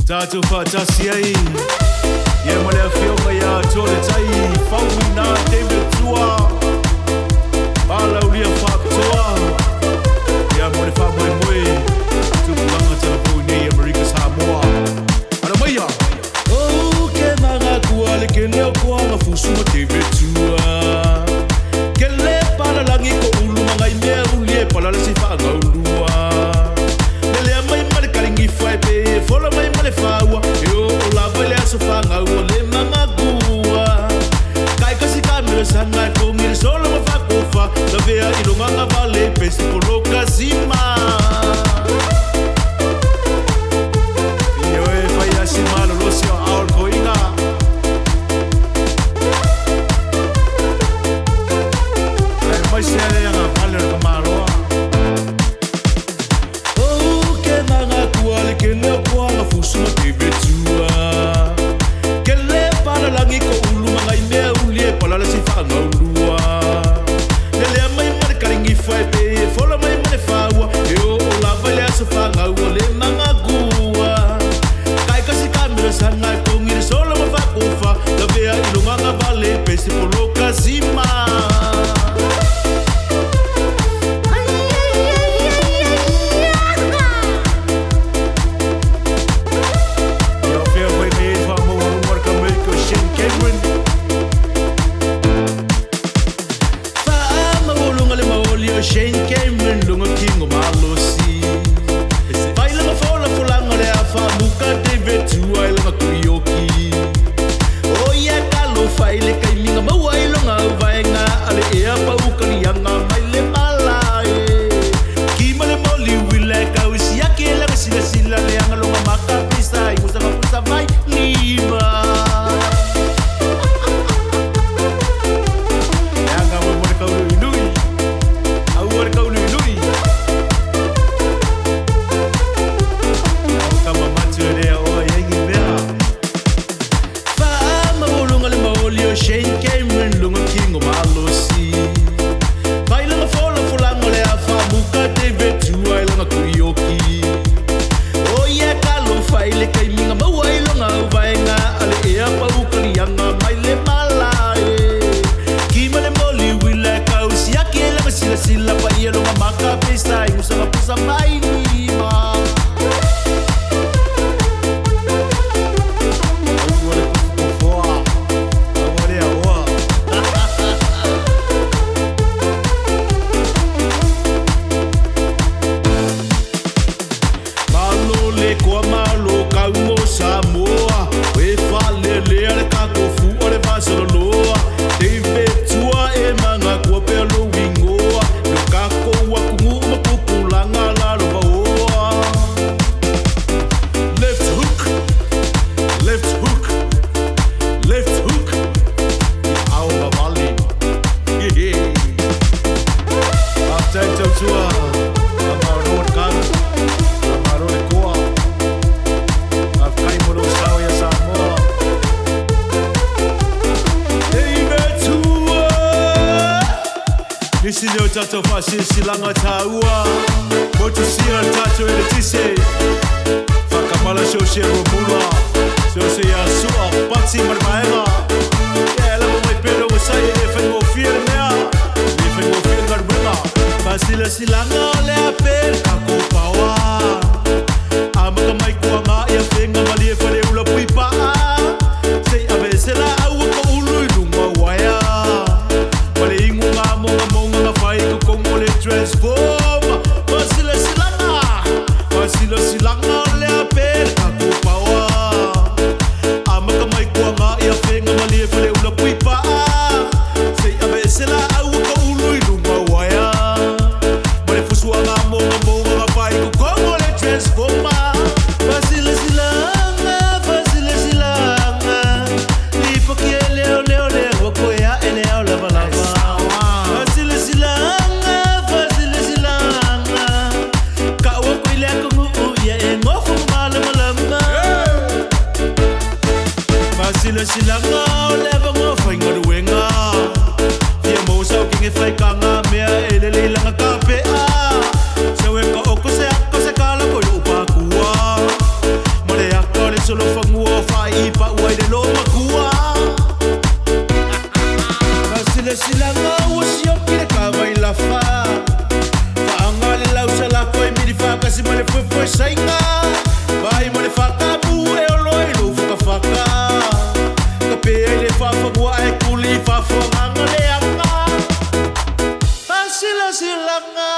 Tua Faasilasilaga. Yeah, my left field, my Shorty Kap, found na David Tua. Bala ulia faktoa. Yeah, my left field, my Tupanga Telefoni, America Samoa. Ana maya. Oh, que manga kuale que leo kwa ngafusuma David Tua. Que le para langi ko ulu manga ime ulie para la sifanga ulua. Lele mai male karingi fai pe, fola mai male fawa. Yo la vele asofanga ule manga gua. Kai kasi kamera sana ko mir solo ma fakofa. La vea ilonga vale pesi poloka sima. Yo e fai asima lo sio al koina. Ai mai se ale nga vale ko maloa. Oh ke manga kuale ke ne kwa ngafusuma David Tua. Ke le para langi ko ulu manga ime ulie pala la sifanga ulua. Lele mai mare karingi fai pe, fola mai mare fawa. Yo la vale asofanga ule manga gua. Kai kasi kamera sana ko ngiri solo ma fakofa. La vea ilonga vale pesi poloka sima. Shane Cameron lunga king of Malosi. Baila ma fola fulanga le afa muka David Tua ilanga kuyoki. Oh ya kalo faile kai minga mawa ilanga vaenga ale ea pa ukali yanga maile malae. Kimale moli wile ka usi yake la sila sila le anga longa maka pisa imusa mapusa vai lima. Yanga mo mo ka ului. Awar kau lui. Kama macho dia oh yangi bea. Fama bolunga le maolio Shane Cameron lunga king of Malosi. Baila ma fola fulanga le afa muka David Tua ilanga kuyoki. Oh ya kalo faile kai minga mawa ilanga vaenga ale ea pa ukali yanga maile malae. Kimale moli wile ka usi yake la sila sila pa yelo maka pista usanga pusa mai lima. Malo le kwa malo ka mo Samoa. We fale le ale ka ko fu ore vasolo loa. David Tua e manga kwa pelo wingoa. Kako wa kumu mapupulanga la loba oa. Left hook. Left hook. Left hook. Aula vali. After Tua. Amaro kan. Amaro koa. Afkai molo sao ya Samoa. David Tua. Nisi leo Tua Faasilasilaga taua. Motu sia tato ele tise. Whakamala shoshe romula. Shoshe ya sua patsi marmaenga. Ela mo mai pelo o sai e fengo fier mea. E fengo fier garbenga. Faasilasilaga le apel kako pawa. Amaka mai kuanga ia fenga mali e fale ula puipa. Sei avesela au ko ulu ilunga waya. Mali ingu nga fai ko kongo le transform. Faasilasilaga le apel kako pawa. Amaka mai kuanga ia fenga mali e fale ula puipa. Sei avesela au ko ulu ilunga waya. Mali fusua nga fai ko kongo le transform. Faasilasilaga lipo kiele ole wako ya ele ola balava. Faasilasilaga ka wako ile ko ya engofo mala malama. Faasilasilaga ole bango fainga duenga. Ye mo sa kinge fai kanga mea ele langa kape a. Sawe ka oko se kala ko upa kuwa. Male akole Faasilasilaga ua sioki le kawai lafa Whaangale lau sa lako e miri whakasi ma le fwefwe sainga Vai mo le whakamu e olo e lo whakawhaka Ka pea i le whawhangua e kuli whawhanganga le anga Faasilasilaga